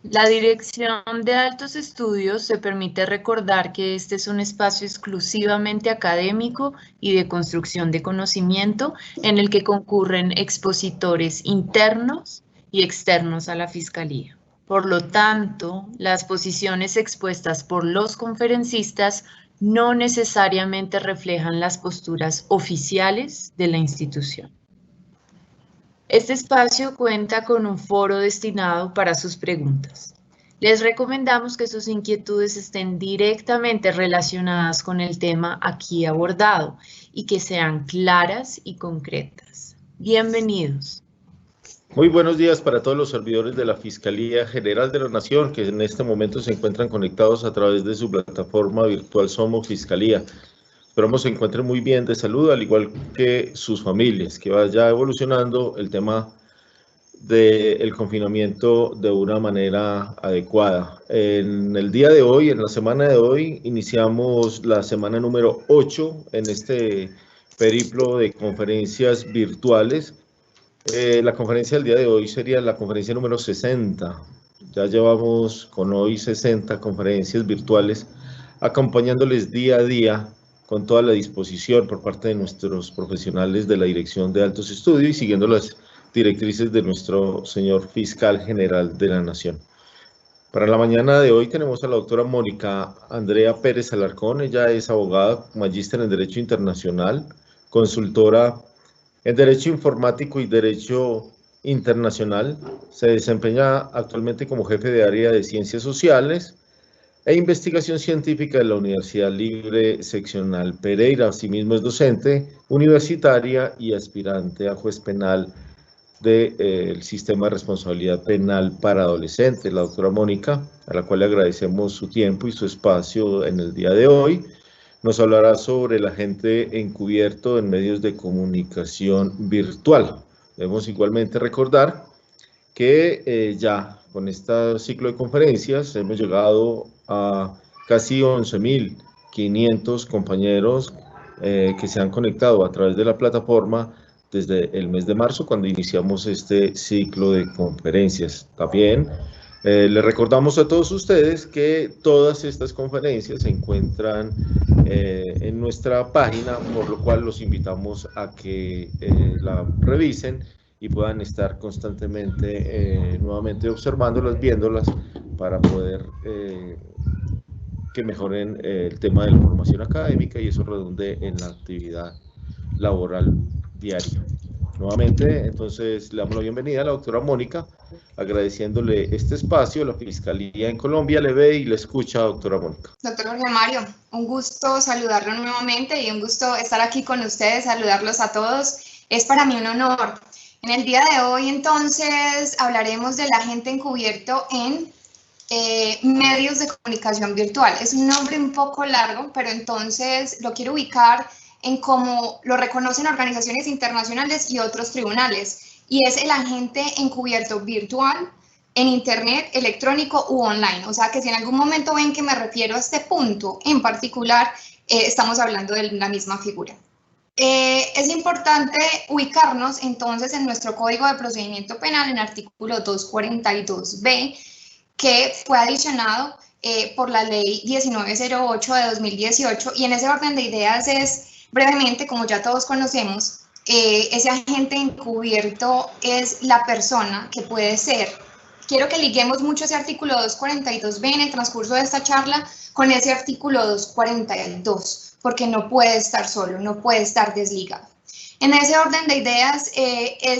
La Dirección de Altos Estudios se permite recordar que este es un espacio exclusivamente académico y de construcción de conocimiento en el que concurren expositores internos y externos a la Fiscalía. Por lo tanto, las posiciones expuestas por los conferencistas no necesariamente reflejan las posturas oficiales de la institución. Este espacio cuenta con un foro destinado para sus preguntas. Les recomendamos que sus inquietudes estén directamente relacionadas con el tema aquí abordado y que sean claras y concretas. Bienvenidos. Muy buenos días para todos los servidores de la Fiscalía General de la Nación que en este momento se encuentran conectados a través de su plataforma virtual Somos Fiscalía. Esperamos se encuentren muy bien de salud, al igual que sus familias, que vaya evolucionando el tema del confinamiento de una manera adecuada. En el día de hoy, en la semana de hoy, iniciamos la semana número 8 en este periplo de conferencias virtuales. La conferencia del día de hoy sería la conferencia número 60. Ya llevamos con hoy 60 conferencias virtuales, acompañándoles día a día con toda la disposición por parte de nuestros profesionales de la Dirección de Altos Estudios y siguiendo las directrices de nuestro señor Fiscal General de la Nación. Para la mañana de hoy tenemos a la doctora Mónica Andrea Pérez Alarcón. Ella es abogada, magíster en Derecho Internacional, consultora en Derecho Informático y Derecho Internacional. Se desempeña actualmente como jefe de área de Ciencias Sociales e Investigación Científica de la Universidad Libre Seccional Pereira. Asimismo es docente universitaria y aspirante a juez penal del Sistema de Responsabilidad Penal para Adolescentes. La doctora Mónica, a la cual le agradecemos su tiempo y su espacio en el día de hoy, nos hablará sobre la gente encubierto en medios de comunicación virtual. Debemos igualmente recordar que ya con este ciclo de conferencias hemos llegado a casi 11.500 compañeros que se han conectado a través de la plataforma desde el mes de marzo, cuando iniciamos este ciclo de conferencias. También les recordamos a todos ustedes que todas estas conferencias se encuentran en nuestra página, por lo cual los invitamos a que la revisen y puedan estar constantemente nuevamente observándolas, viéndolas, para poder que mejoren el tema de la formación académica y eso redunde en la actividad laboral diaria. Nuevamente, entonces, le damos la bienvenida a la doctora Mónica, agradeciéndole este espacio. La Fiscalía en Colombia le ve y le escucha, doctora Mónica. Doctor Jorge Mario, un gusto saludarlo nuevamente y un gusto estar aquí con ustedes, saludarlos a todos. Es para mí un honor. En el día de hoy, entonces, hablaremos del agente encubierto en medios de comunicación virtual. Es un nombre un poco largo, pero entonces lo quiero ubicar en cómo lo reconocen organizaciones internacionales y otros tribunales, y es el agente encubierto virtual en internet, electrónico u online. O sea que si en algún momento ven que me refiero a este punto en particular, estamos hablando de la misma figura. Es importante ubicarnos entonces en nuestro Código de Procedimiento Penal, en artículo 242b, que fue adicionado por la ley 1908 de 2018, y en ese orden de ideas es, brevemente, como ya todos conocemos, ese agente encubierto es la persona que puede ser. Quiero que liguemos mucho ese artículo 242b en el transcurso de esta charla con ese artículo 242, porque no puede estar solo, no puede estar desligado. En ese orden de ideas,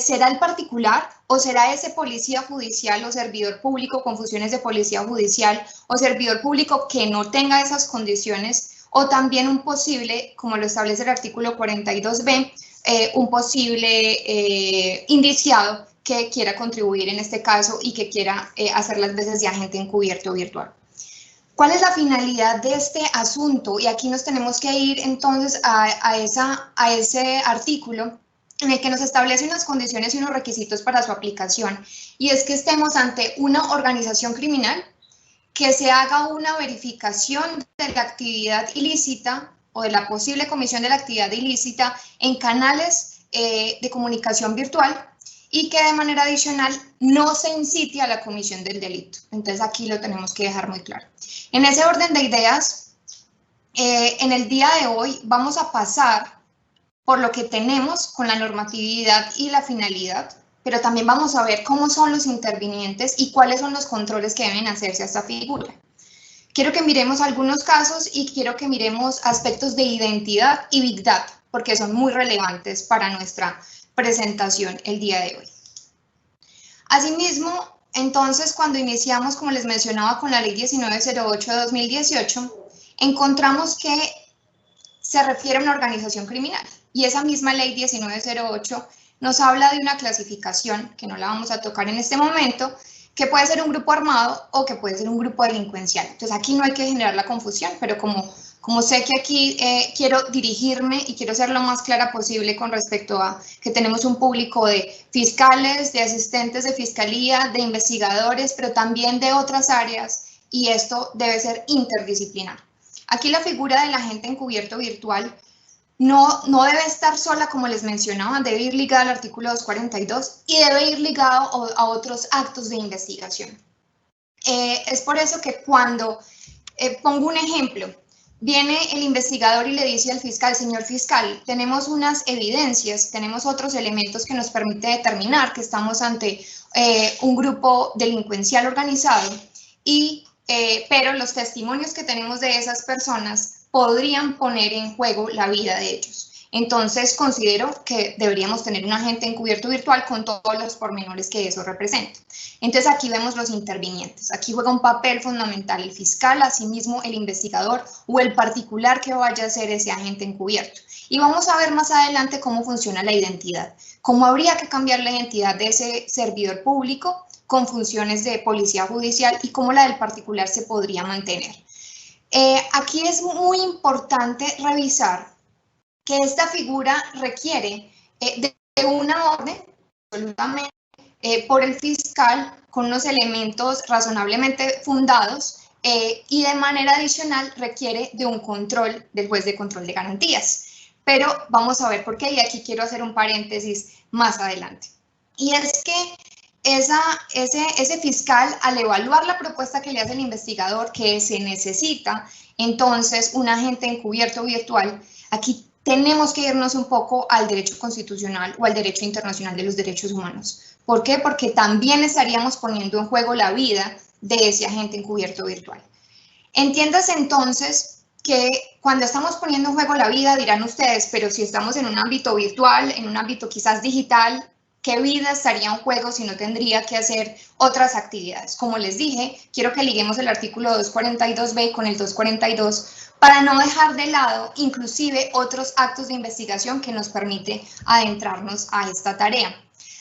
¿será el particular o será ese policía judicial o servidor público con funciones de policía judicial o servidor público que no tenga esas condiciones, o también un posible, como lo establece el artículo 42b, un posible indiciado que quiera contribuir en este caso y que quiera hacer las veces de agente encubierto virtual? ¿Cuál es la finalidad de este asunto? Y aquí nos tenemos que ir entonces a ese artículo en el que nos establece unas condiciones y unos requisitos para su aplicación. Y es que estemos ante una organización criminal, que se haga una verificación de la actividad ilícita o de la posible comisión de la actividad ilícita en canales de comunicación virtual, y que de manera adicional no se incite a la comisión del delito. Entonces aquí lo tenemos que dejar muy claro. En ese orden de ideas, en el día de hoy vamos a pasar por lo que tenemos con la normatividad y la finalidad, pero también vamos a ver cómo son los intervinientes y cuáles son los controles que deben hacerse a esta figura. Quiero que miremos algunos casos y quiero que miremos aspectos de identidad y Big Data, porque son muy relevantes para nuestra presentación el día de hoy. Asimismo, entonces, cuando iniciamos, como les mencionaba, con la Ley 1908 de 2018, encontramos que se refiere a una organización criminal y esa misma Ley 1908 nos habla de una clasificación, que no la vamos a tocar en este momento, que puede ser un grupo armado o que puede ser un grupo delincuencial. Entonces aquí no hay que generar la confusión, pero como sé que aquí quiero dirigirme y quiero ser lo más clara posible con respecto a que tenemos un público de fiscales, de asistentes de fiscalía, de investigadores, pero también de otras áreas, y esto debe ser interdisciplinar. Aquí la figura del agente encubierto virtual no debe estar sola, como les mencionaba, debe ir ligada al artículo 242 y debe ir ligado a otros actos de investigación. Es por eso que cuando, pongo un ejemplo, viene el investigador y le dice al fiscal, señor fiscal, tenemos unas evidencias, tenemos otros elementos que nos permite determinar que estamos ante un grupo delincuencial organizado, pero los testimonios que tenemos de esas personas podrían poner en juego la vida de ellos. Entonces, considero que deberíamos tener un agente encubierto virtual con todos los pormenores que eso representa. Entonces, aquí vemos los intervinientes. Aquí juega un papel fundamental el fiscal, asimismo el investigador o el particular que vaya a ser ese agente encubierto. Y vamos a ver más adelante cómo funciona la identidad, cómo habría que cambiar la identidad de ese servidor público con funciones de policía judicial y cómo la del particular se podría mantener. Aquí es muy importante revisar que esta figura requiere de una orden absolutamente por el fiscal con unos elementos razonablemente fundados y de manera adicional requiere de un control del juez de control de garantías. Pero vamos a ver por qué, y aquí quiero hacer un paréntesis más adelante. Y es que ese fiscal, al evaluar la propuesta que le hace el investigador, que se necesita entonces un agente encubierto virtual, aquí tenemos que irnos un poco al derecho constitucional o al derecho internacional de los derechos humanos. ¿Por qué? Porque también estaríamos poniendo en juego la vida de ese agente encubierto virtual. Entiéndase entonces que cuando estamos poniendo en juego la vida, dirán ustedes, pero si estamos en un ámbito virtual, en un ámbito quizás digital, ¿qué vida estaría en juego si no tendría que hacer otras actividades? Como les dije, quiero que liguemos el artículo 242b con el 242 para no dejar de lado inclusive otros actos de investigación que nos permite adentrarnos a esta tarea.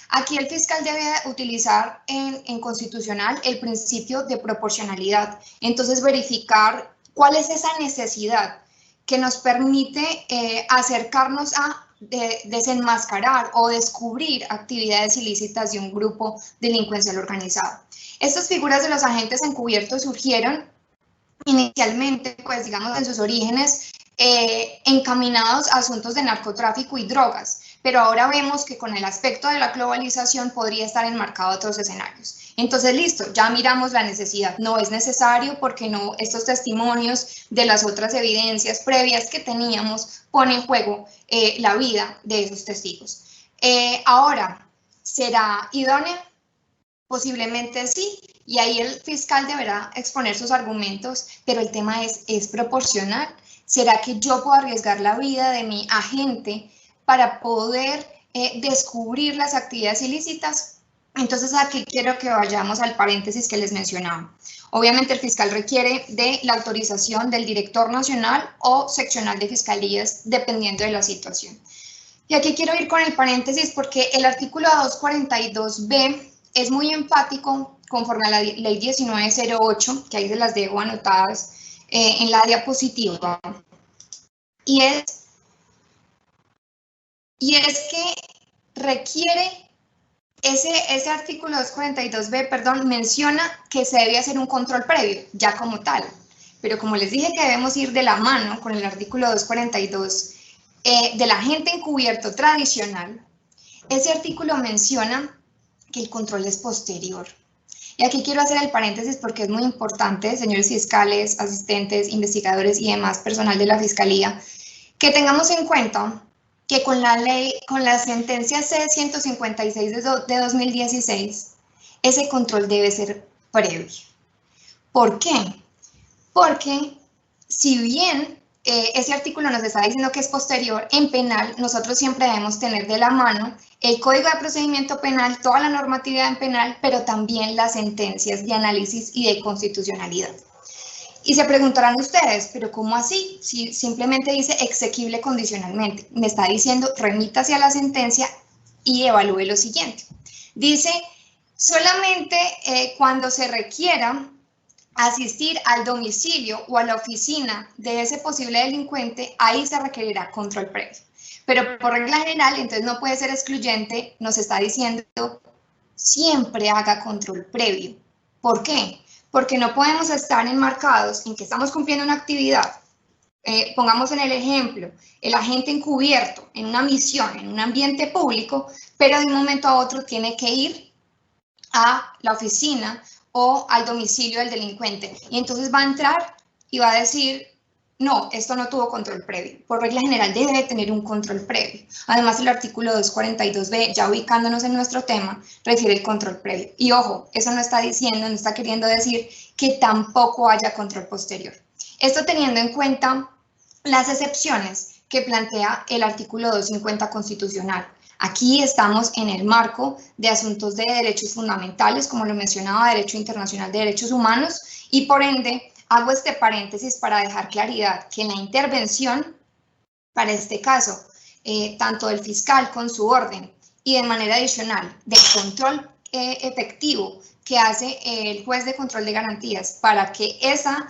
Aquí el fiscal debe utilizar en constitucional el principio de proporcionalidad, entonces verificar cuál es esa necesidad que nos permite acercarnos a desenmascarar o descubrir actividades ilícitas de un grupo delincuencial organizado. Estas figuras de los agentes encubiertos surgieron inicialmente, pues digamos en sus orígenes, encaminados a asuntos de narcotráfico y drogas, pero ahora vemos que con el aspecto de la globalización podría estar enmarcado a otros escenarios. Entonces, listo, ya miramos la necesidad. No es necesario porque no, estos testimonios de las otras evidencias previas que teníamos ponen en juego la vida de esos testigos. Ahora, ¿será idónea? Posiblemente sí, y ahí el fiscal deberá exponer sus argumentos, pero el tema ¿es proporcional? ¿Será que yo puedo arriesgar la vida de mi agente para poder descubrir las actividades ilícitas? Entonces aquí quiero que vayamos al paréntesis que les mencionaba. Obviamente el fiscal requiere de la autorización del director nacional o seccional de fiscalías, dependiendo de la situación. Y aquí quiero ir con el paréntesis porque el artículo 242b es muy enfático conforme a la ley 1908, que ahí se las dejo anotadas en la diapositiva. Y es que requiere, ese artículo 242b, perdón, menciona que se debe hacer un control previo, ya como tal. Pero como les dije que debemos ir de la mano con el artículo 242 del agente encubierto tradicional, ese artículo menciona que el control es posterior. Y aquí quiero hacer el paréntesis porque es muy importante, señores fiscales, asistentes, investigadores y demás personal de la Fiscalía, que tengamos en cuenta que con la ley, con la sentencia C-156 de 2016, ese control debe ser previo. ¿Por qué? Porque si bien ese artículo nos está diciendo que es posterior, en penal nosotros siempre debemos tener de la mano el Código de Procedimiento Penal, toda la normatividad en penal, pero también las sentencias de análisis y de constitucionalidad. Y se preguntarán ustedes, ¿pero cómo así? Si simplemente dice exequible condicionalmente, me está diciendo remítase a la sentencia y evalúe lo siguiente. Dice, solamente cuando se requiera asistir al domicilio o a la oficina de ese posible delincuente, ahí se requerirá control previo. Pero por regla general, entonces no puede ser excluyente, nos está diciendo siempre haga control previo. ¿Por qué? Porque no podemos estar enmarcados en que estamos cumpliendo una actividad. Pongamos en el ejemplo, el agente encubierto en una misión, en un ambiente público, pero de un momento a otro tiene que ir a la oficina o al domicilio del delincuente. Y entonces va a entrar y va a decir, no, esto no tuvo control previo. Por regla general debe tener un control previo. Además, el artículo 242b, ya ubicándonos en nuestro tema, refiere el control previo. Y ojo, eso no está diciendo, no está queriendo decir que tampoco haya control posterior. Esto teniendo en cuenta las excepciones que plantea el artículo 250 constitucional. Aquí estamos en el marco de asuntos de derechos fundamentales, como lo mencionaba, Derecho Internacional de Derechos Humanos, y por ende hago este paréntesis para dejar claridad que en la intervención, para este caso, tanto del fiscal con su orden y de manera adicional del control efectivo que hace el juez de control de garantías para que esa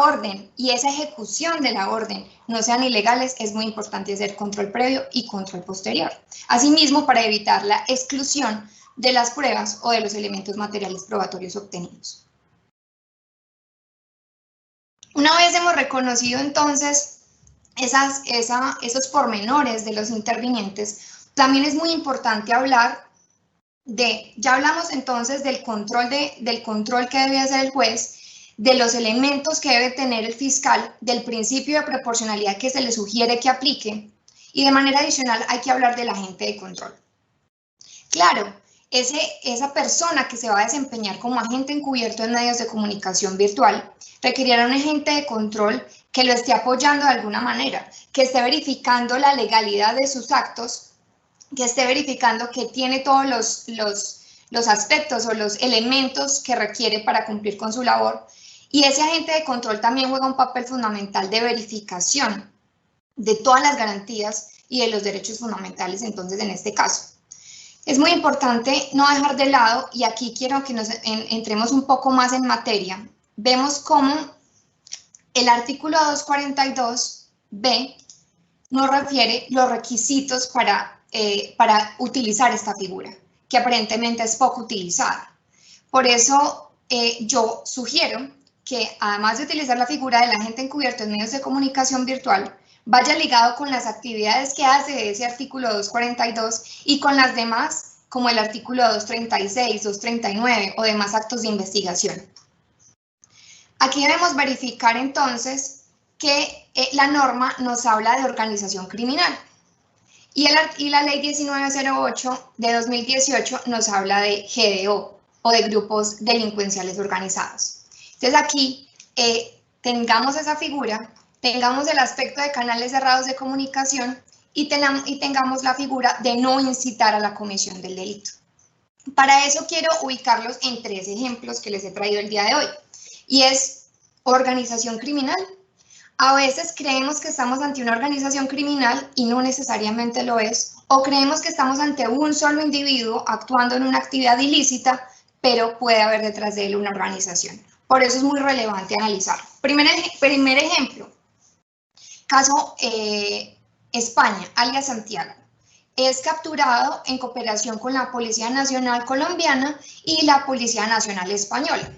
orden y esa ejecución de la orden no sean ilegales, es muy importante hacer control previo y control posterior. Asimismo, para evitar la exclusión de las pruebas o de los elementos materiales probatorios obtenidos. Una vez hemos reconocido entonces esos pormenores de los intervinientes, también es muy importante hablar ya hablamos entonces del control que debe hacer el juez, de los elementos que debe tener el fiscal, del principio de proporcionalidad que se le sugiere que aplique, y de manera adicional hay que hablar del agente de control. Claro, esa persona que se va a desempeñar como agente encubierto en medios de comunicación virtual requerirá un agente de control que lo esté apoyando de alguna manera, que esté verificando la legalidad de sus actos, que esté verificando que tiene todos los aspectos o los elementos que requiere para cumplir con su labor. Y ese agente de control también juega un papel fundamental de verificación de todas las garantías y de los derechos fundamentales, entonces, en este caso. Es muy importante no dejar de lado, y aquí quiero que nos entremos un poco más en materia. Vemos cómo el artículo 242b nos refiere los requisitos para utilizar esta figura, que aparentemente es poco utilizada. Por eso yo sugiero que, además de utilizar la figura del agente encubierto en medios de comunicación virtual, vaya ligado con las actividades que hace ese artículo 242 y con las demás, como el artículo 236, 239 o demás actos de investigación. Aquí debemos verificar entonces que la norma nos habla de organización criminal. Y la ley 1908 de 2018 nos habla de GDO o de grupos delincuenciales organizados. Entonces aquí tengamos esa figura, tengamos el aspecto de canales cerrados de comunicación y tengamos la figura de no incitar a la comisión del delito. Para eso quiero ubicarlos en 3 ejemplos que les he traído el día de hoy. Y es organización criminal. A veces creemos que estamos ante una organización criminal y no necesariamente lo es, o creemos que estamos ante un solo individuo actuando en una actividad ilícita, pero puede haber detrás de él una organización. Por eso es muy relevante analizarlo. Primer ejemplo, caso España, alias Santiago. Es capturado en cooperación con la Policía Nacional Colombiana y la Policía Nacional Española.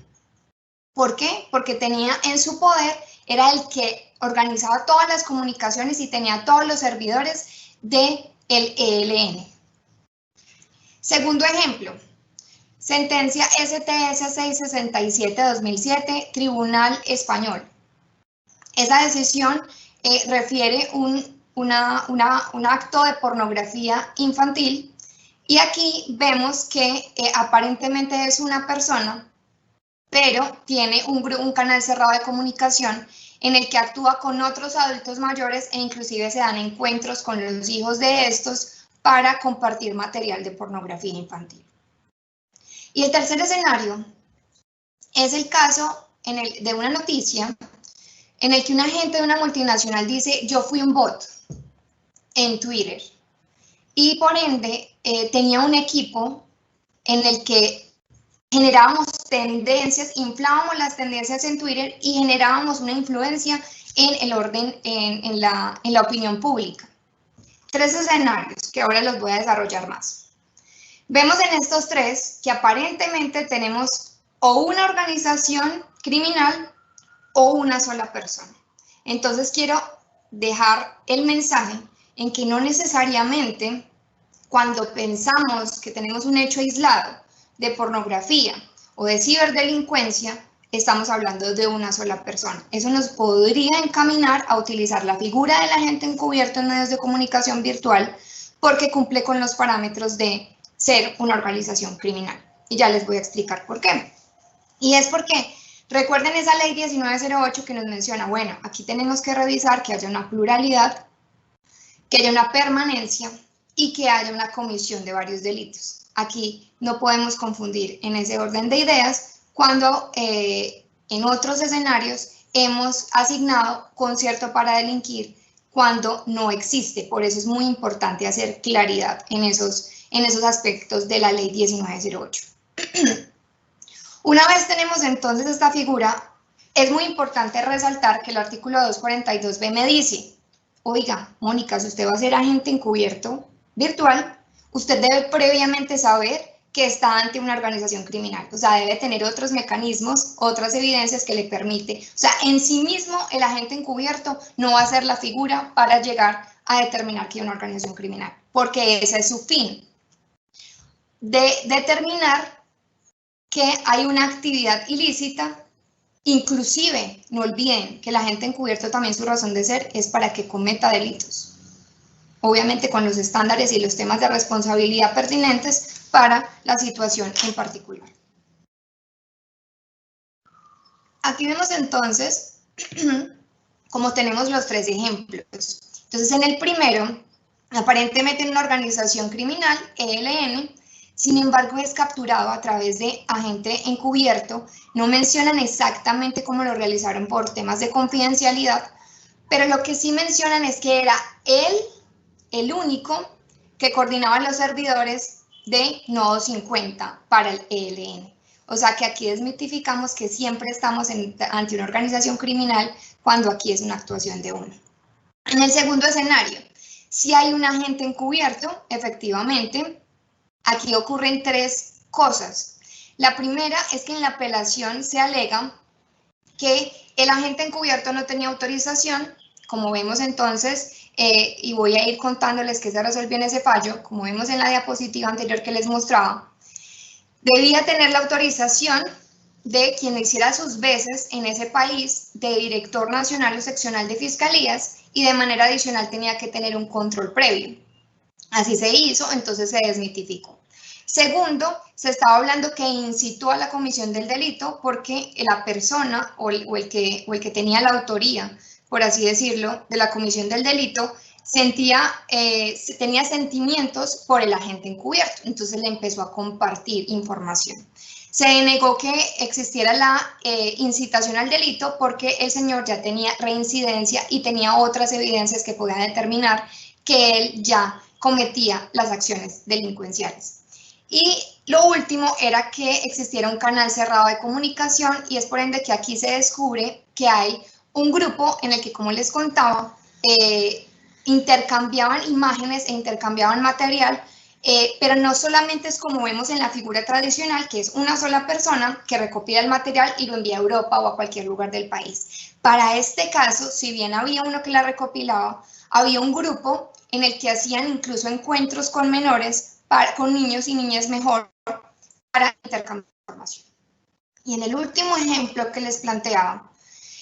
¿Por qué? Porque tenía en su poder, era el que organizaba todas las comunicaciones y tenía todos los servidores del ELN. Segundo ejemplo, Sentencia STS 667-2007, Tribunal Español. Esa decisión refiere un acto de pornografía infantil y aquí vemos que aparentemente es una persona, pero tiene un canal cerrado de comunicación en el que actúa con otros adultos mayores e inclusive se dan encuentros con los hijos de estos para compartir material de pornografía infantil. Y el tercer escenario es el caso de una noticia en el que un agente de una multinacional dice: yo fui un bot en Twitter y por ende tenía un equipo en el que generábamos tendencias, inflábamos las tendencias en Twitter y generábamos una influencia en el orden, en la opinión pública. Tres escenarios que ahora los voy a desarrollar más. Vemos en estos tres que aparentemente tenemos o una organización criminal o una sola persona. Entonces quiero dejar el mensaje en que no necesariamente cuando pensamos que tenemos un hecho aislado de pornografía o de ciberdelincuencia, estamos hablando de una sola persona. Eso nos podría encaminar a utilizar la figura del agente encubierto en medios de comunicación virtual porque cumple con los parámetros de ser una organización criminal. Y ya les voy a explicar por qué. Y es porque, recuerden esa ley 1908 que nos menciona, bueno, aquí tenemos que revisar que haya una pluralidad, que haya una permanencia y que haya una comisión de varios delitos. Aquí no podemos confundir en ese orden de ideas cuando en otros escenarios hemos asignado concierto para delinquir cuando no existe. Por eso es muy importante hacer claridad en esos aspectos de la ley 1908. Una vez tenemos entonces esta figura, es muy importante resaltar que el artículo 242b me dice: oiga, Mónica, si usted va a ser agente encubierto virtual, usted debe previamente saber que está ante una organización criminal, o sea, debe tener otros mecanismos, otras evidencias que le permite, o sea, en sí mismo el agente encubierto no va a ser la figura para llegar a determinar que hay una organización criminal, porque ese es su fin, de determinar que hay una actividad ilícita. Inclusive, no olviden que el agente encubierto también su razón de ser es para que cometa delitos, obviamente con los estándares y los temas de responsabilidad pertinentes para la situación en particular. Aquí vemos entonces como tenemos los tres ejemplos. Entonces, en el primero, aparentemente en una organización criminal, ELN, sin embargo es capturado a través de agente encubierto. No mencionan exactamente cómo lo realizaron por temas de confidencialidad, pero lo que sí mencionan es que era él el único que coordinaba los servidores de Nodo 50 para el ELN. O sea que aquí desmitificamos que siempre estamos ante una organización criminal cuando aquí es una actuación de uno. En el segundo escenario, si hay un agente encubierto, efectivamente, aquí ocurren tres cosas. La primera es que en la apelación se alega que el agente encubierto no tenía autorización, como vemos entonces, y voy a ir contándoles que se resolvió en ese fallo, como vemos en la diapositiva anterior que les mostraba, debía tener la autorización de quien hiciera sus veces en ese país de director nacional o seccional de fiscalías y de manera adicional tenía que tener un control previo. Así se hizo, entonces se desmitificó. Segundo, se estaba hablando que incitó a la comisión del delito porque la persona o el que tenía la autoría, por así decirlo, de la comisión del delito, tenía sentimientos por el agente encubierto, entonces le empezó a compartir información. Se denegó que existiera la incitación al delito porque el señor ya tenía reincidencia y tenía otras evidencias que podían determinar que él ya cometía las acciones delincuenciales. Y lo último era que existiera un canal cerrado de comunicación y es por ende que aquí se descubre que hay un grupo en el que, como les contaba, intercambiaban imágenes e intercambiaban material, pero no solamente es como vemos en la figura tradicional, que es una sola persona que recopila el material y lo envía a Europa o a cualquier lugar del país. Para este caso, si bien había uno que la recopilaba, había un grupo en el que hacían incluso encuentros con menores, con niños y niñas mejor, para intercambiar información. Y en el último ejemplo que les planteaba,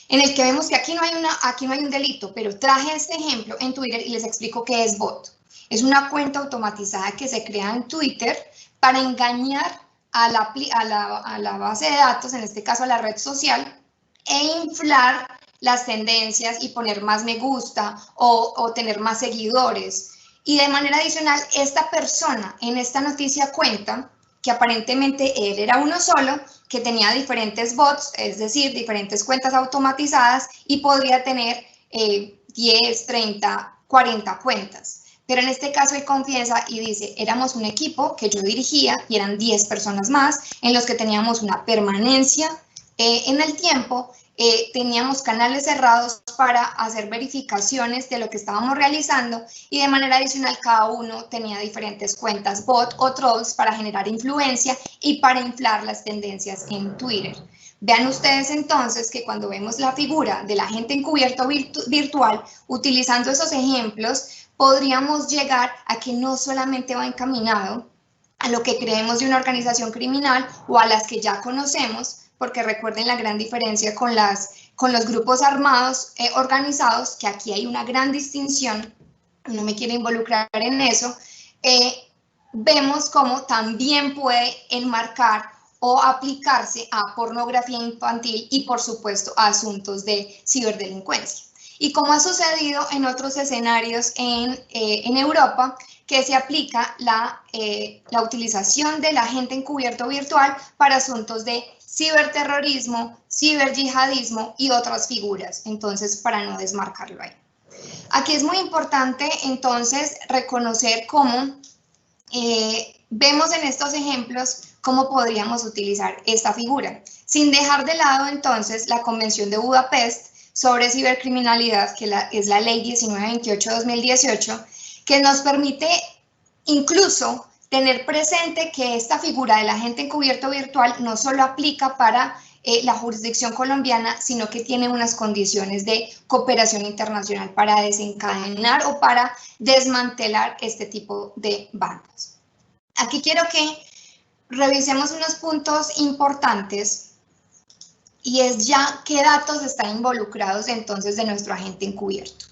en el que vemos que aquí no hay un delito, pero traje este ejemplo en Twitter y les explico qué es bot. Es una cuenta automatizada que se crea en Twitter para engañar a la base de datos, en este caso a la red social, e inflar las tendencias y poner más me gusta o tener más seguidores. Y de manera adicional, esta persona en esta noticia cuenta que aparentemente él era uno solo, que tenía diferentes bots, es decir, diferentes cuentas automatizadas y podría tener 10, 30, 40 cuentas. Pero en este caso él confiesa y dice, éramos un equipo que yo dirigía y eran 10 personas más en los que teníamos una permanencia en el tiempo, teníamos canales cerrados para hacer verificaciones de lo que estábamos realizando y de manera adicional cada uno tenía diferentes cuentas bot o trolls para generar influencia y para inflar las tendencias en Twitter. Vean ustedes entonces que cuando vemos la figura del agente encubierto virtual, utilizando esos ejemplos, podríamos llegar a que no solamente va encaminado a lo que creemos de una organización criminal o a las que ya conocemos, porque recuerden la gran diferencia con los grupos armados organizados, que aquí hay una gran distinción, no me quiero involucrar en eso, vemos cómo también puede enmarcar o aplicarse a pornografía infantil y, por supuesto, a asuntos de ciberdelincuencia. Y como ha sucedido en otros escenarios en Europa, que se aplica la utilización del agente encubierto virtual para asuntos de ciberterrorismo, ciberyihadismo y otras figuras, entonces para no desmarcarlo ahí. Aquí es muy importante entonces reconocer cómo vemos en estos ejemplos cómo podríamos utilizar esta figura, sin dejar de lado entonces la Convención de Budapest sobre cibercriminalidad, que es la Ley 1928-2018, que nos permite incluso tener presente que esta figura del agente encubierto virtual no solo aplica para la jurisdicción colombiana, sino que tiene unas condiciones de cooperación internacional para desencadenar o para desmantelar este tipo de bandas. Aquí quiero que revisemos unos puntos importantes y es ya qué datos están involucrados entonces de nuestro agente encubierto.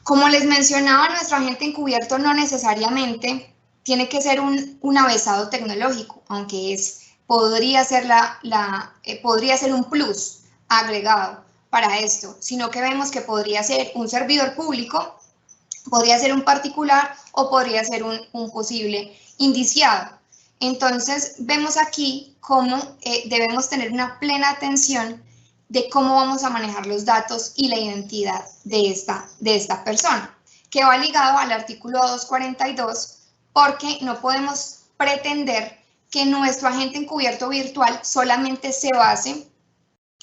Como les mencionaba, nuestro agente encubierto no necesariamente tiene que ser un avezado tecnológico, aunque podría ser un plus agregado para esto, sino que vemos que podría ser un servidor público, podría ser un particular o podría ser un posible indiciado. Entonces, vemos aquí cómo debemos tener una plena atención de cómo vamos a manejar los datos y la identidad de esta persona, que va ligado al artículo 242, porque no podemos pretender que nuestro agente encubierto virtual solamente se base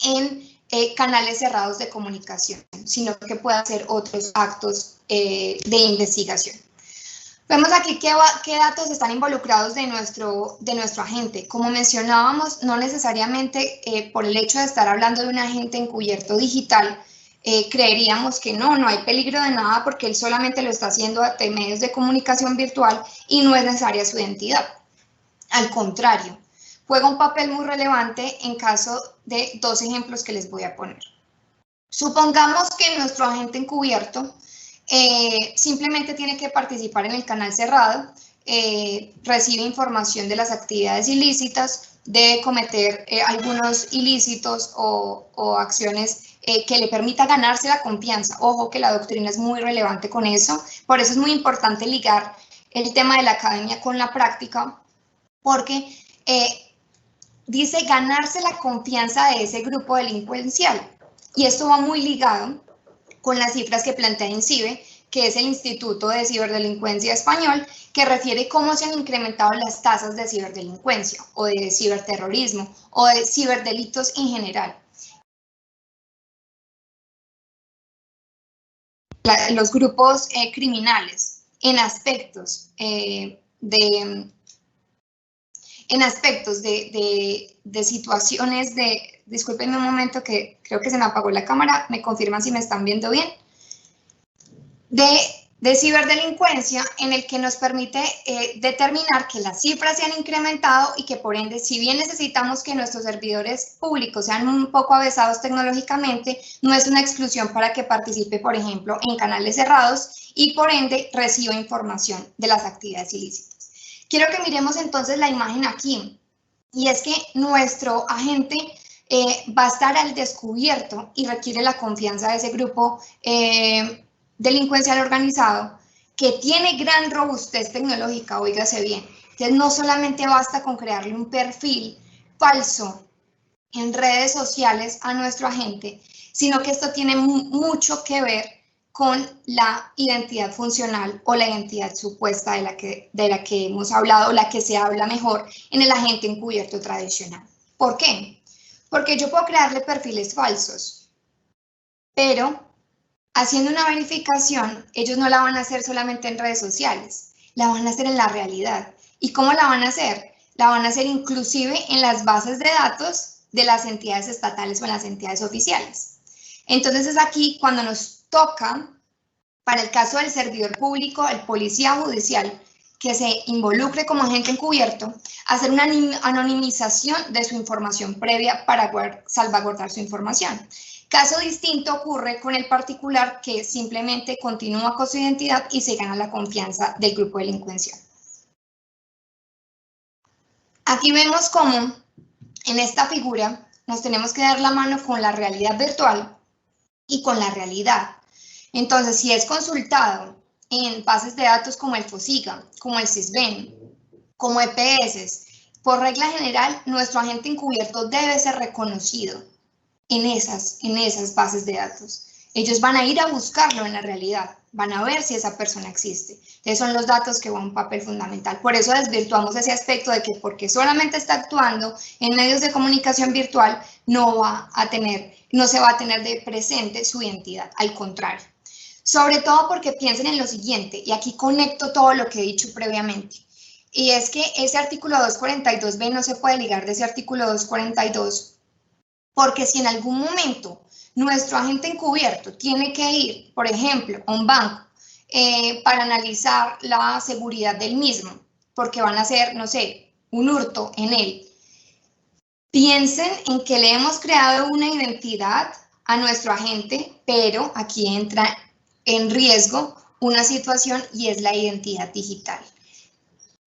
en canales cerrados de comunicación, sino que pueda hacer otros actos de investigación. Vemos aquí qué datos están involucrados de nuestro agente. Como mencionábamos, no necesariamente por el hecho de estar hablando de un agente encubierto digital, creeríamos que no hay peligro de nada porque él solamente lo está haciendo a medios de comunicación virtual y no es necesaria su identidad. Al contrario, juega un papel muy relevante en caso de dos ejemplos que les voy a poner. Supongamos que nuestro agente encubierto simplemente tiene que participar en el canal cerrado, recibe información de las actividades ilícitas, debe cometer algunos ilícitos o acciones que le permita ganarse la confianza. Ojo que la doctrina es muy relevante con eso, por eso es muy importante ligar el tema de la academia con la práctica, porque dice ganarse la confianza de ese grupo delincuencial, y esto va muy ligado con las cifras que plantea INCIBE, que es el Instituto de Ciberdelincuencia Español, que refiere cómo se han incrementado las tasas de ciberdelincuencia o de ciberterrorismo o de ciberdelitos en general. Los grupos criminales en aspectos de situaciones de, discúlpenme un momento que creo que se me apagó la cámara, me confirman si me están viendo bien, de de ciberdelincuencia, en el que nos permite determinar que las cifras se han incrementado y que por ende, si bien necesitamos que nuestros servidores públicos sean un poco avesados tecnológicamente, no es una exclusión para que participe, por ejemplo, en canales cerrados y por ende reciba información de las actividades ilícitas. Quiero que miremos entonces la imagen aquí, y es que nuestro agente va a estar al descubierto y requiere la confianza de ese grupo delincuencial organizado, que tiene gran robustez tecnológica, óigase bien. Entonces no solamente basta con crearle un perfil falso en redes sociales a nuestro agente, sino que esto tiene mucho que ver con la identidad funcional o la identidad supuesta de la que hemos hablado, o la que se habla mejor en el agente encubierto tradicional. ¿Por qué? Porque yo puedo crearle perfiles falsos, pero haciendo una verificación, ellos no la van a hacer solamente en redes sociales, la van a hacer en la realidad. ¿Y cómo la van a hacer? La van a hacer inclusive en las bases de datos de las entidades estatales o en las entidades oficiales. Entonces es aquí cuando nos toca, para el caso del servidor público, el policía judicial, que se involucre como agente encubierto, hacer una anonimización de su información previa para salvaguardar su información. Caso distinto ocurre con el particular, que simplemente continúa con su identidad y se gana la confianza del grupo delincuencial. Aquí vemos cómo en esta figura nos tenemos que dar la mano con la realidad virtual y con la realidad. Entonces, si es consultado en bases de datos como el FOSIGA, como el CISBEN, como EPS, por regla general, nuestro agente encubierto debe ser reconocido en esas bases de datos. Ellos van a ir a buscarlo en la realidad, van a ver si esa persona existe. Esos son los datos que juegan un papel fundamental. Por eso desvirtuamos ese aspecto de que porque solamente está actuando en medios de comunicación virtual, no se va a tener de presente su identidad, al contrario. Sobre todo porque piensen en lo siguiente, y aquí conecto todo lo que he dicho previamente, y es que ese artículo 242b no se puede ligar de ese artículo 242, porque si en algún momento nuestro agente encubierto tiene que ir, por ejemplo, a un banco para analizar la seguridad del mismo, porque van a hacer, no sé, un hurto en él, piensen en que le hemos creado una identidad a nuestro agente, pero aquí entra en riesgo una situación y es la identidad digital.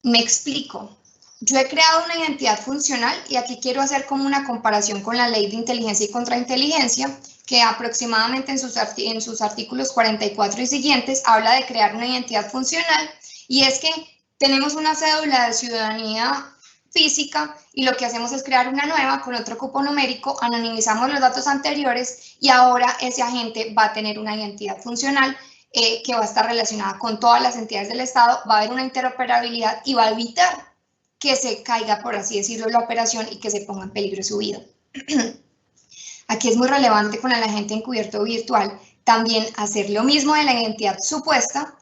Me explico. Yo he creado una identidad funcional y aquí quiero hacer como una comparación con la ley de inteligencia y contrainteligencia, que aproximadamente en sus artículos 44 y siguientes habla de crear una identidad funcional, y es que tenemos una cédula de ciudadanía física y lo que hacemos es crear una nueva con otro cupo numérico, anonimizamos los datos anteriores y ahora ese agente va a tener una identidad funcional que va a estar relacionada con todas las entidades del Estado, va a haber una interoperabilidad y va a evitar que se caiga, por así decirlo, la operación y que se ponga en peligro su vida. Aquí es muy relevante con el agente encubierto virtual también hacer lo mismo de la identidad supuesta,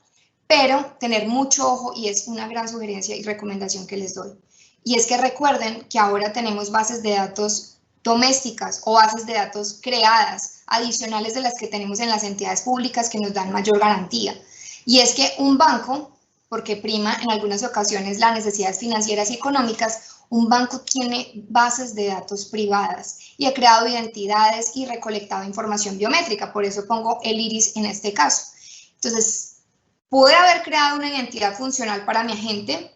pero tener mucho ojo, y es una gran sugerencia y recomendación que les doy. Y es que recuerden que ahora tenemos bases de datos domésticas o bases de datos creadas, adicionales de las que tenemos en las entidades públicas, que nos dan mayor garantía. Y es que un banco, porque prima en algunas ocasiones las necesidades financieras y económicas, un banco tiene bases de datos privadas y ha creado identidades y recolectado información biométrica, por eso pongo el iris en este caso. Entonces, pude haber creado una identidad funcional para mi agente,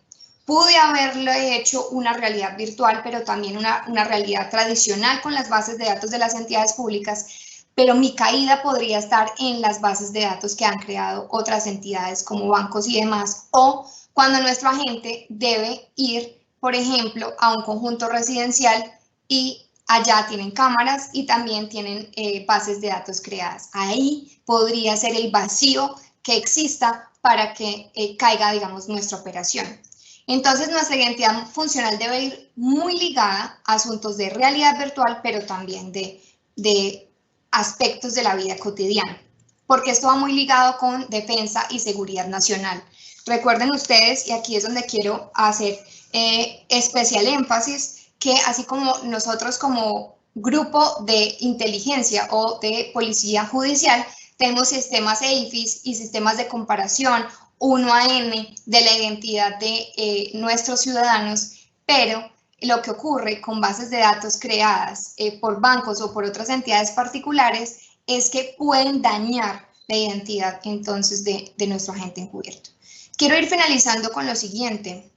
pude haberle hecho una realidad virtual, pero también una realidad tradicional con las bases de datos de las entidades públicas, pero mi caída podría estar en las bases de datos que han creado otras entidades como bancos y demás, o cuando nuestro agente debe ir, por ejemplo, a un conjunto residencial y allá tienen cámaras y también tienen bases de datos creadas. Ahí podría ser el vacío que exista para que caiga, digamos, nuestra operación. Entonces, nuestra identidad funcional debe ir muy ligada a asuntos de realidad virtual, pero también de aspectos de la vida cotidiana, porque esto va muy ligado con defensa y seguridad nacional. Recuerden ustedes, y aquí es donde quiero hacer especial énfasis, que así como nosotros como grupo de inteligencia o de policía judicial, tenemos sistemas EIFIS y sistemas de comparación 1 a n de la identidad de nuestros ciudadanos, pero lo que ocurre con bases de datos creadas por bancos o por otras entidades particulares es que pueden dañar la identidad entonces de nuestro agente encubierto. Quiero ir finalizando con lo siguiente,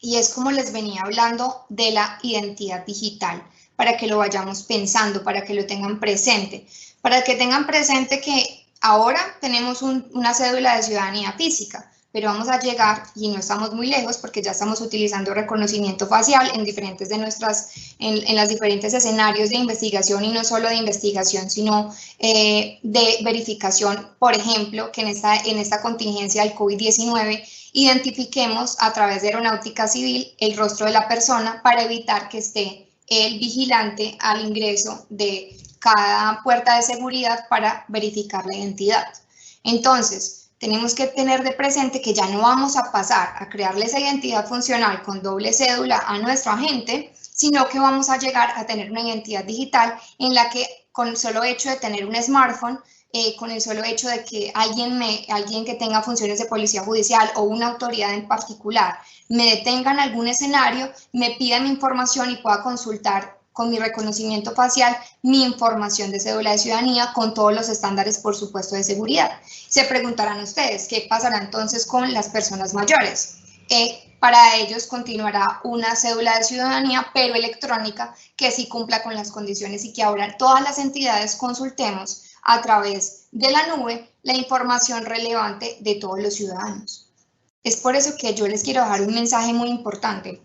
y es como les venía hablando de la identidad digital, para que lo vayamos pensando, para que lo tengan presente, para que tengan presente que ahora tenemos una cédula de ciudadanía física, pero vamos a llegar, y no estamos muy lejos porque ya estamos utilizando reconocimiento facial en diferentes de en los diferentes escenarios de investigación, y no solo de investigación, sino de verificación, por ejemplo, que en esta contingencia del COVID-19 identifiquemos a través de aeronáutica civil el rostro de la persona para evitar que esté el vigilante al ingreso de cada puerta de seguridad para verificar la identidad. Entonces, tenemos que tener de presente que ya no vamos a pasar a crearle esa identidad funcional con doble cédula a nuestro agente, sino que vamos a llegar a tener una identidad digital en la que con el solo hecho de tener un smartphone, con el solo hecho de que alguien que tenga funciones de policía judicial o una autoridad en particular me detenga en algún escenario, me pida mi información y pueda consultar con mi reconocimiento facial mi información de cédula de ciudadanía con todos los estándares, por supuesto, de seguridad. Se preguntarán ustedes, ¿qué pasará entonces con las personas mayores? Para ellos continuará una cédula de ciudadanía, pero electrónica, que sí cumpla con las condiciones y que ahora todas las entidades consultemos a través de la nube la información relevante de todos los ciudadanos. Es por eso que yo les quiero dejar un mensaje muy importante.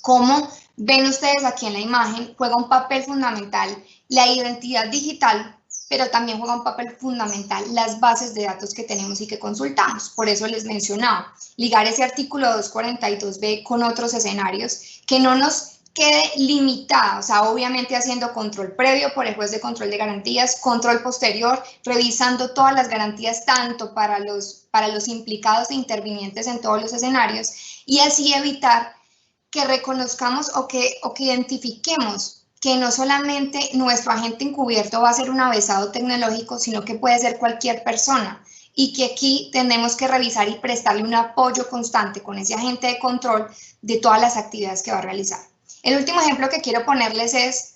Como ven ustedes aquí en la imagen, juega un papel fundamental la identidad digital, pero también juega un papel fundamental las bases de datos que tenemos y que consultamos. Por eso les mencionaba, ligar ese artículo 242b con otros escenarios, que no nos quede limitada, o sea, obviamente haciendo control previo por el juez de control de garantías, control posterior, revisando todas las garantías tanto para los implicados e intervinientes en todos los escenarios, y así evitar que reconozcamos o que identifiquemos que no solamente nuestro agente encubierto va a ser un avesado tecnológico, sino que puede ser cualquier persona, y que aquí tenemos que revisar y prestarle un apoyo constante con ese agente de control de todas las actividades que va a realizar. El último ejemplo que quiero ponerles es,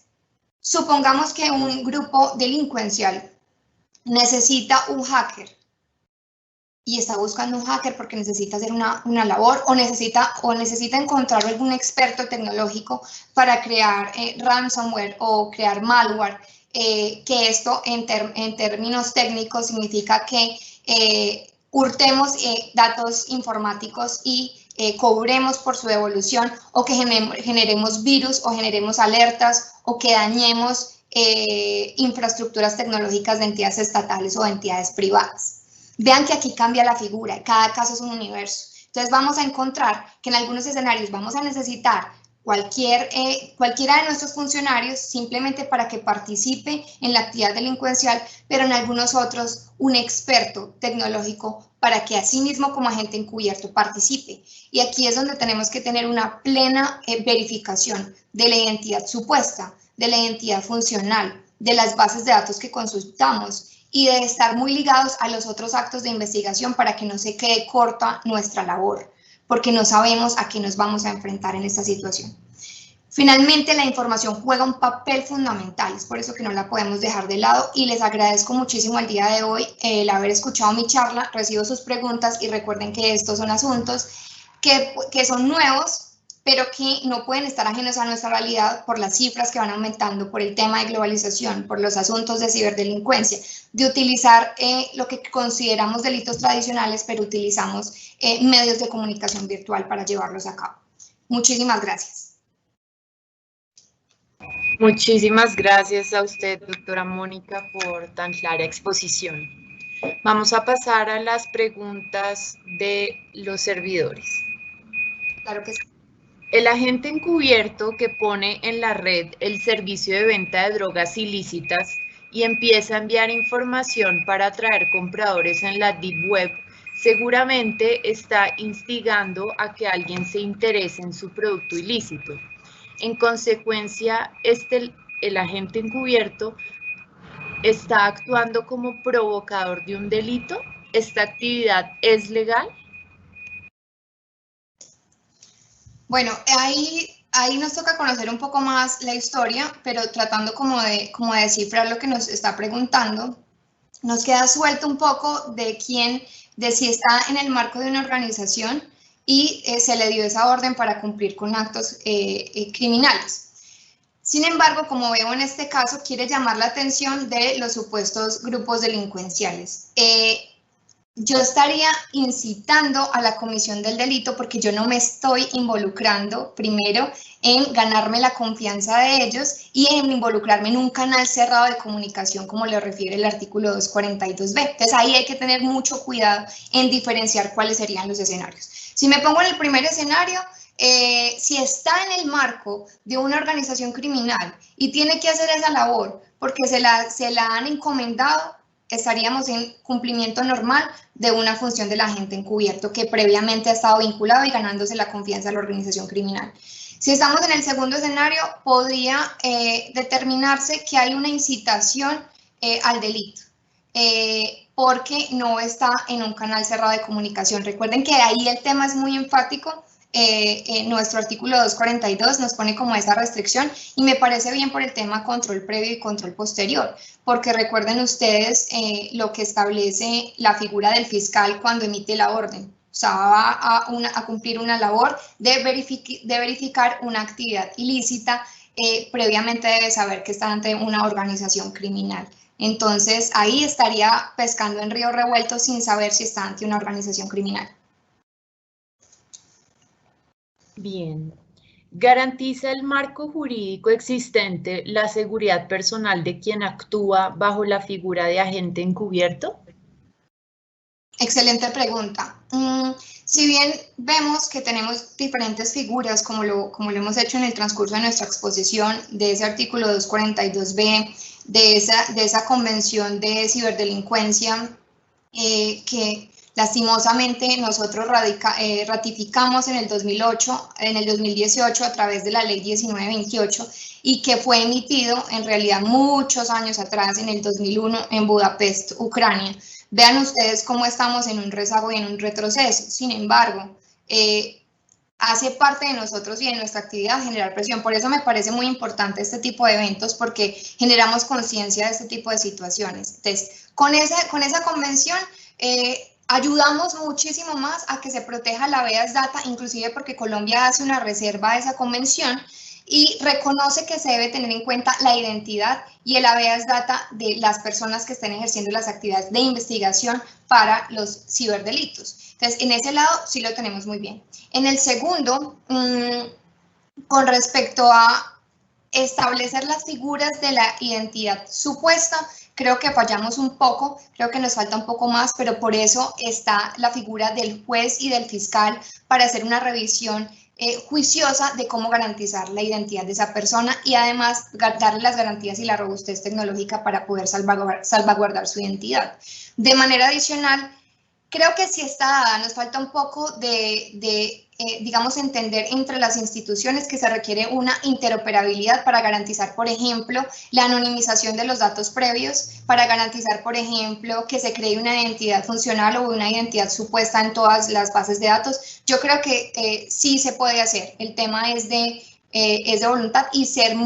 supongamos que un grupo delincuencial necesita un hacker y está buscando un hacker porque necesita hacer una labor o necesita encontrar algún experto tecnológico para crear ransomware o crear malware, que esto en términos técnicos significa que hurtemos datos informáticos y cobremos por su devolución, o que generemos virus o generemos alertas o que dañemos infraestructuras tecnológicas de entidades estatales o de entidades privadas. Vean que aquí cambia la figura, cada caso es un universo. Entonces vamos a encontrar que en algunos escenarios vamos a necesitar cualquiera de nuestros funcionarios simplemente para que participe en la actividad delincuencial, pero en algunos otros un experto tecnológico para que así mismo como agente encubierto participe. Y aquí es donde tenemos que tener una plena verificación de la identidad supuesta, de la identidad funcional, de las bases de datos que consultamos, y de estar muy ligados a los otros actos de investigación para que no se quede corta nuestra labor, porque no sabemos a qué nos vamos a enfrentar en esta situación. Finalmente, la información juega un papel fundamental, es por eso que no la podemos dejar de lado, y les agradezco muchísimo el día de hoy el haber escuchado mi charla, recibo sus preguntas y recuerden que estos son asuntos que son nuevos, pero que no pueden estar ajenos a nuestra realidad por las cifras que van aumentando, por el tema de globalización, por los asuntos de ciberdelincuencia, de utilizar lo que consideramos delitos tradicionales, pero utilizamos medios de comunicación virtual para llevarlos a cabo. Muchísimas gracias. Muchísimas gracias a usted, doctora Mónica, por tan clara exposición. Vamos a pasar a las preguntas de los servidores. Claro que sí. El agente encubierto que pone en la red el servicio de venta de drogas ilícitas y empieza a enviar información para atraer compradores en la Deep Web, seguramente está instigando a que alguien se interese en su producto ilícito. En consecuencia, el agente encubierto ¿Está actuando como provocador de un delito? ¿Esta actividad es legal? Bueno, ahí nos toca conocer un poco más la historia, pero tratando como de descifrar lo que nos está preguntando, nos queda suelto un poco de si está en el marco de una organización y se le dio esa orden para cumplir con actos criminales. Sin embargo, como veo en este caso, quiere llamar la atención de los supuestos grupos delincuenciales. Yo estaría incitando a la comisión del delito porque yo no me estoy involucrando primero en ganarme la confianza de ellos y en involucrarme en un canal cerrado de comunicación como le refiere el artículo 242b. Entonces ahí hay que tener mucho cuidado en diferenciar cuáles serían los escenarios. Si me pongo en el primer escenario, si está en el marco de una organización criminal y tiene que hacer esa labor porque se la han encomendado, estaríamos en cumplimiento normal de una función del agente encubierto que previamente ha estado vinculado y ganándose la confianza de la organización criminal. Si estamos en el segundo escenario, podría determinarse que hay una incitación al delito, porque no está en un canal cerrado de comunicación. Recuerden que ahí el tema es muy enfático. Nuestro artículo 242 nos pone como esa restricción y me parece bien por el tema control previo y control posterior, porque recuerden ustedes lo que establece la figura del fiscal cuando emite la orden. O sea, va a cumplir una labor de verificar una actividad ilícita, previamente debe saber que está ante una organización criminal. Entonces, ahí estaría pescando en río revuelto sin saber si está ante una organización criminal. Bien. ¿Garantiza el marco jurídico existente la seguridad personal de quien actúa bajo la figura de agente encubierto? Excelente pregunta. Si bien vemos que tenemos diferentes figuras, como lo hemos hecho en el transcurso de nuestra exposición, de ese artículo 242b, de esa convención de ciberdelincuencia, que lastimosamente nosotros ratificamos en el 2018 a través de la ley 1928 y que fue emitido en realidad muchos años atrás, en el 2001, en Budapest, Ucrania. Vean ustedes cómo estamos en un rezago y en un retroceso. Sin embargo, hace parte de nosotros y de nuestra actividad generar presión. Por eso me parece muy importante este tipo de eventos, porque generamos conciencia de este tipo de situaciones. Entonces, con esa convención ayudamos muchísimo más a que se proteja la habeas data, inclusive porque Colombia hace una reserva de esa convención y reconoce que se debe tener en cuenta la identidad y el habeas data de las personas que estén ejerciendo las actividades de investigación para los ciberdelitos. Entonces, en ese lado sí lo tenemos muy bien. En el segundo, con respecto a establecer las figuras de la identidad supuesta, creo que fallamos un poco, creo que nos falta un poco más, pero por eso está la figura del juez y del fiscal para hacer una revisión juiciosa de cómo garantizar la identidad de esa persona y además darle las garantías y la robustez tecnológica para poder salvaguardar su identidad. De manera adicional, creo que sí está dada, nos falta un poco digamos, entender entre las instituciones que se requiere una interoperabilidad para garantizar, por ejemplo, la anonimización de los datos previos, para garantizar, por ejemplo, que se cree una identidad funcional o una identidad supuesta en todas las bases de datos. Yo creo que sí se puede hacer. El tema es de voluntad y ser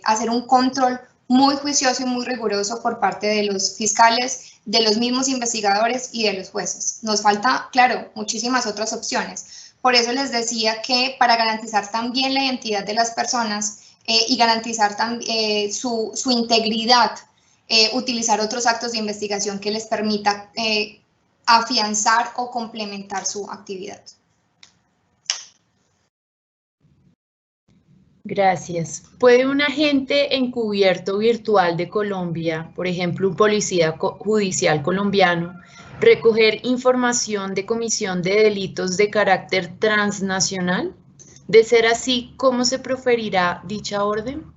hacer un control muy juicioso y muy riguroso por parte de los fiscales, de los mismos investigadores y de los jueces. Nos falta, claro, muchísimas otras opciones. Por eso les decía que para garantizar también la identidad de las personas y garantizar su integridad, utilizar otros actos de investigación que les permita afianzar o complementar su actividad. Gracias. ¿Puede un agente encubierto virtual de Colombia, por ejemplo, un policía judicial colombiano, recoger información de comisión de delitos de carácter transnacional? De ser así, ¿cómo se proferirá dicha orden?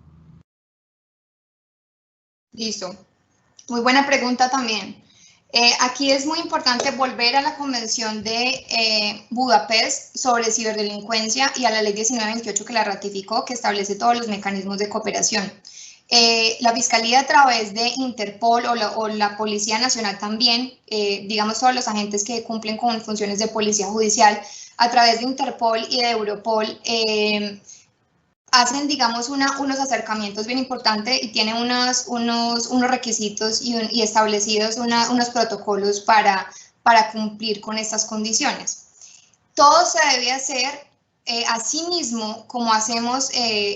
Listo. Muy buena pregunta también. Aquí es muy importante volver a la Convención de Budapest sobre ciberdelincuencia y a la Ley 1928 que la ratificó, que establece todos los mecanismos de cooperación. La Fiscalía a través de Interpol o la Policía Nacional también, digamos todos los agentes que cumplen con funciones de policía judicial, a través de Interpol y de Europol, hacen, digamos, unos acercamientos bien importantes y tienen unos requisitos y establecidos unos protocolos para cumplir con estas condiciones. Todo se debe hacer asimismo, como hacemos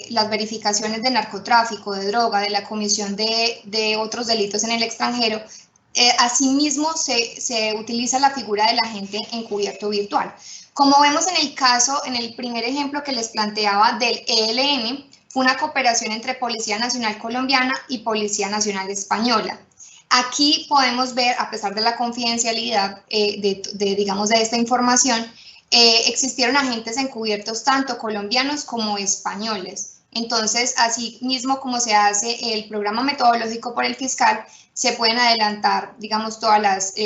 las verificaciones de narcotráfico, de droga, de la comisión de otros delitos en el extranjero, asimismo se utiliza la figura del agente encubierto virtual. Como vemos en el caso, en el primer ejemplo que les planteaba del ELN, fue una cooperación entre Policía Nacional Colombiana y Policía Nacional Española. Aquí podemos ver, a pesar de la confidencialidad digamos, de esta información, existieron agentes encubiertos tanto colombianos como españoles. Entonces, así mismo como se hace el programa metodológico por el fiscal, se pueden adelantar, digamos, todos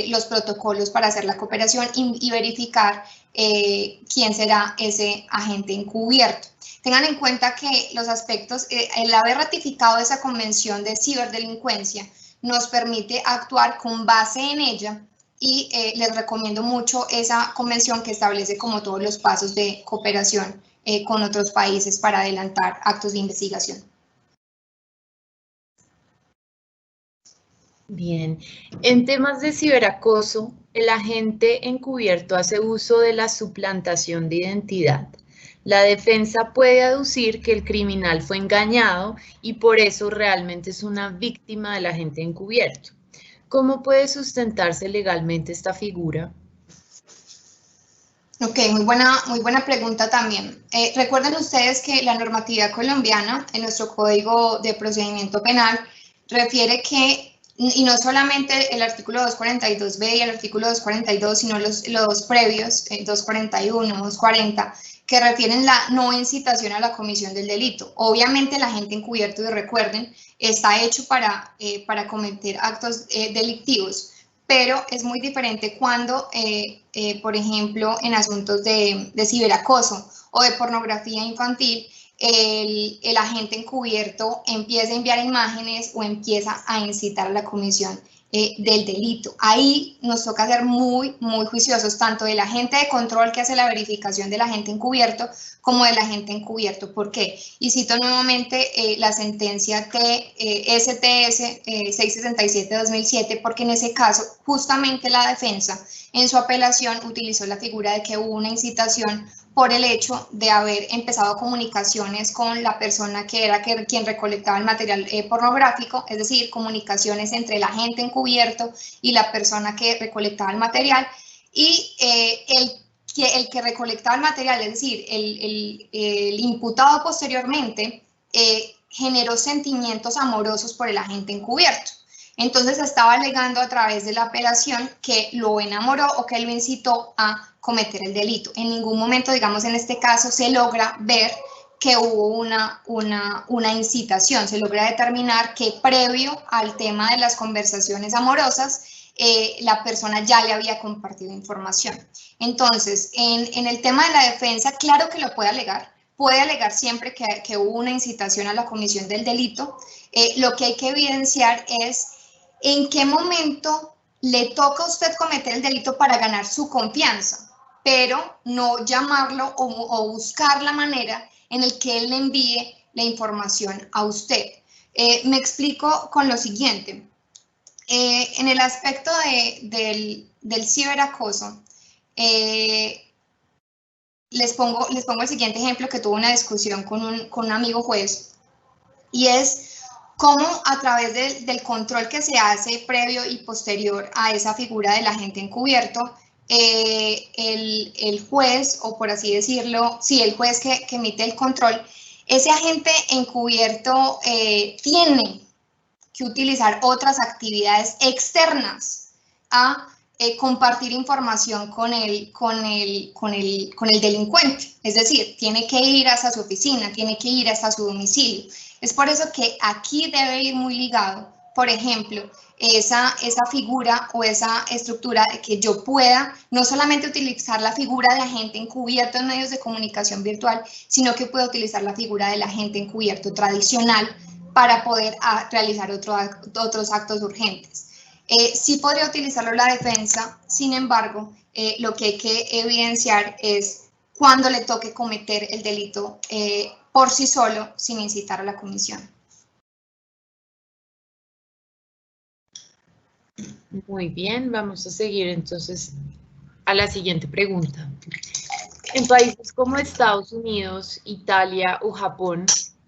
los protocolos para hacer la cooperación y verificar quién será ese agente encubierto. Tengan en cuenta que los aspectos, el haber ratificado esa convención de ciberdelincuencia nos permite actuar con base en ella y les recomiendo mucho esa convención que establece como todos los pasos de cooperación con otros países para adelantar actos de investigación. Bien, en temas de ciberacoso, el agente encubierto hace uso de la suplantación de identidad. La defensa puede aducir que el criminal fue engañado y por eso realmente es una víctima del agente encubierto. ¿Cómo puede sustentarse legalmente esta figura? Ok, muy buena pregunta también. Recuerden ustedes que la normatividad colombiana, en nuestro Código de Procedimiento Penal, refiere que, y no solamente el artículo 242b y el artículo 242, sino los previos, 241, 240, que refieren la no incitación a la comisión del delito. Obviamente el agente encubierto, y recuerden, está hecho para cometer actos delictivos, pero es muy diferente cuando, por ejemplo, en asuntos de ciberacoso o de pornografía infantil, el agente encubierto empieza a enviar imágenes o empieza a incitar a la comisión del delito. Ahí nos toca ser muy juiciosos, tanto del agente de control que hace la verificación del agente encubierto, como del agente encubierto. ¿Por qué? Y cito nuevamente la sentencia STS 667-2007, porque en ese caso, justamente la defensa, en su apelación, utilizó la figura de que hubo una incitación por el hecho de haber empezado comunicaciones con la persona que era quien recolectaba el material pornográfico, es decir, comunicaciones entre el agente encubierto y la persona que recolectaba el material, y el que recolectaba el material, es decir, el imputado posteriormente, generó sentimientos amorosos por el agente encubierto. Entonces estaba alegando a través de la apelación que lo enamoró o que lo incitó a cometer el delito. En ningún momento, digamos en este caso, se logra ver que hubo una incitación, se logra determinar que previo al tema de las conversaciones amorosas, la persona ya le había compartido información. Entonces, en el tema de la defensa, claro que lo puede alegar siempre que hubo una incitación a la comisión del delito. Lo que hay que evidenciar es en qué momento le toca a usted cometer el delito para ganar su confianza, pero no llamarlo o buscar la manera en el que él le envíe la información a usted. Me explico con lo siguiente. En el aspecto del ciberacoso, les pongo el siguiente ejemplo que tuve una discusión con un amigo juez, y es cómo a través del control que se hace previo y posterior a esa figura del agente encubierto, el juez, o por así decirlo, sí, el juez que emite el control, ese agente encubierto tiene que utilizar otras actividades externas a compartir información con el delincuente. Es decir, tiene que ir hasta su oficina, tiene que ir hasta su domicilio. Es por eso que aquí debe ir muy ligado, por ejemplo, esa figura o esa estructura de que yo pueda no solamente utilizar la figura de agente encubierto en medios de comunicación virtual, sino que pueda utilizar la figura del agente encubierto tradicional para poder realizar otros actos urgentes. Sí podría utilizarlo la defensa, sin embargo, lo que hay que evidenciar es cuando le toque cometer el delito por sí solo, sin incitar a la comisión. Muy bien, vamos a seguir entonces a la siguiente pregunta. En países como Estados Unidos, Italia o Japón,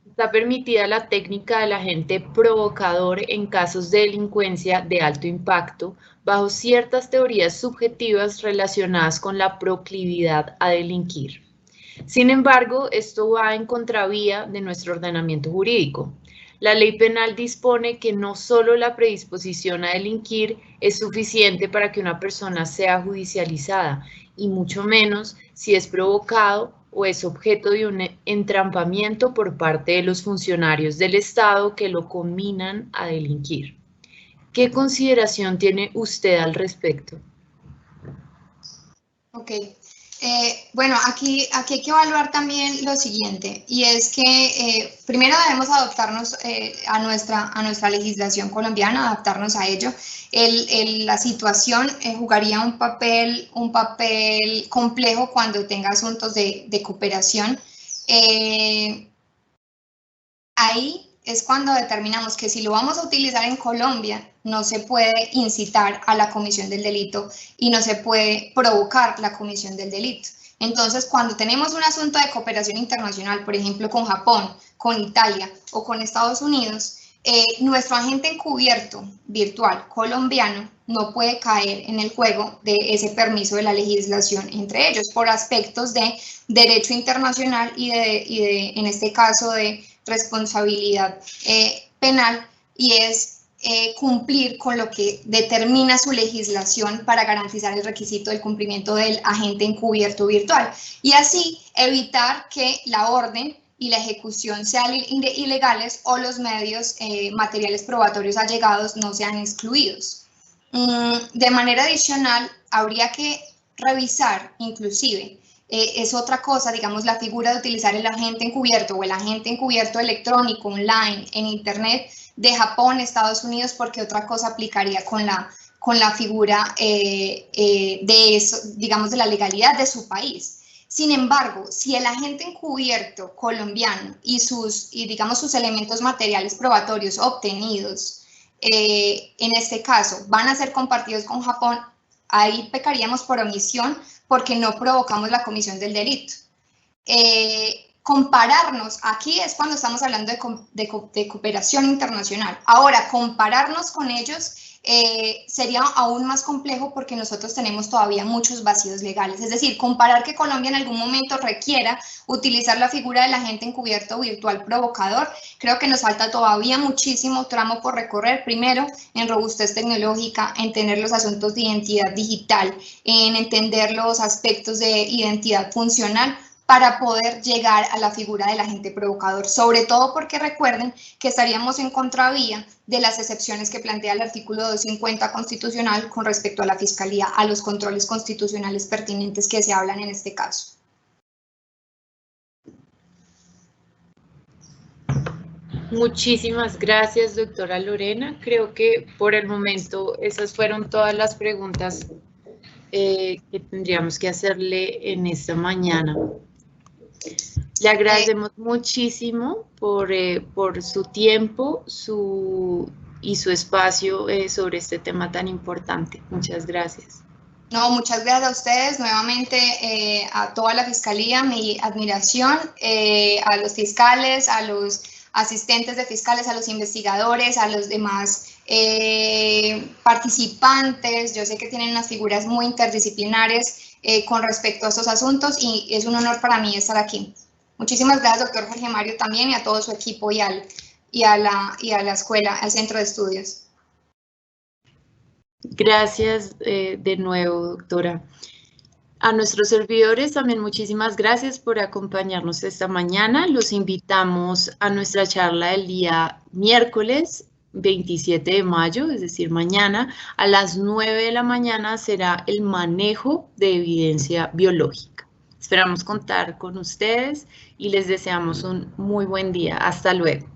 está permitida la técnica del agente provocador en casos de delincuencia de alto impacto, bajo ciertas teorías subjetivas relacionadas con la proclividad a delinquir. Sin embargo, esto va en contravía de nuestro ordenamiento jurídico. La ley penal dispone que no solo la predisposición a delinquir es suficiente para que una persona sea judicializada, y mucho menos si es provocado o es objeto de un entrampamiento por parte de los funcionarios del Estado que lo conminan a delinquir. ¿Qué consideración tiene usted al respecto? Ok. Bueno, aquí hay que evaluar también lo siguiente, y es que primero debemos adaptarnos a nuestra legislación colombiana, adaptarnos a ello. La situación jugaría un papel complejo cuando tenga asuntos de cooperación. Ahí es cuando determinamos que si lo vamos a utilizar en Colombia, no se puede incitar a la comisión del delito y no se puede provocar la comisión del delito. Entonces, cuando tenemos un asunto de cooperación internacional, por ejemplo, con Japón, con Italia o con Estados Unidos, nuestro agente encubierto virtual colombiano no puede caer en el juego de ese permiso de la legislación entre ellos por aspectos de derecho internacional y en este caso, de responsabilidad penal, y es cumplir con lo que determina su legislación para garantizar el requisito del cumplimiento del agente encubierto virtual, y así evitar que la orden y la ejecución sean ilegales o los medios materiales probatorios allegados no sean excluidos. De manera adicional, habría que revisar inclusive es otra cosa, digamos, la figura de utilizar el agente encubierto o el agente encubierto electrónico, online, en Internet, de Japón, Estados Unidos, porque otra cosa aplicaría con la figura de eso, digamos, de la legalidad de su país. Sin embargo, si el agente encubierto colombiano y digamos, sus elementos materiales probatorios obtenidos, en este caso, van a ser compartidos con Japón, ahí pecaríamos por omisión porque no provocamos la comisión del delito. Compararnos, aquí es cuando estamos hablando de cooperación internacional. Ahora, compararnos con ellos sería aún más complejo porque nosotros tenemos todavía muchos vacíos legales. Es decir, comparar que Colombia en algún momento requiera utilizar la figura del agente encubierto virtual provocador, creo que nos falta todavía muchísimo tramo por recorrer. Primero, en robustez tecnológica, en tener los asuntos de identidad digital, en entender los aspectos de identidad funcional, para poder llegar a la figura del agente provocador, sobre todo porque recuerden que estaríamos en contravía de las excepciones que plantea el artículo 250 constitucional con respecto a la Fiscalía, a los controles constitucionales pertinentes que se hablan en este caso. Muchísimas gracias, doctora Lorena. Creo que por el momento esas fueron todas las preguntas que tendríamos que hacerle en esta mañana. Le agradecemos muchísimo por su tiempo y su espacio sobre este tema tan importante. Muchas gracias. No, muchas gracias a ustedes. Nuevamente a toda la Fiscalía, mi admiración, a los fiscales, a los asistentes de fiscales, a los investigadores, a los demás participantes. Yo sé que tienen unas figuras muy interdisciplinares con respecto a estos asuntos y es un honor para mí estar aquí. Muchísimas gracias, doctor Jorge Mario, también, y a todo su equipo y a la escuela, al centro de estudios. Gracias de nuevo, doctora. A nuestros servidores también muchísimas gracias por acompañarnos esta mañana. Los invitamos a nuestra charla del día miércoles 27 de mayo, es decir, mañana, a las 9 de la mañana será el manejo de evidencia biológica. Esperamos contar con ustedes y les deseamos un muy buen día. Hasta luego.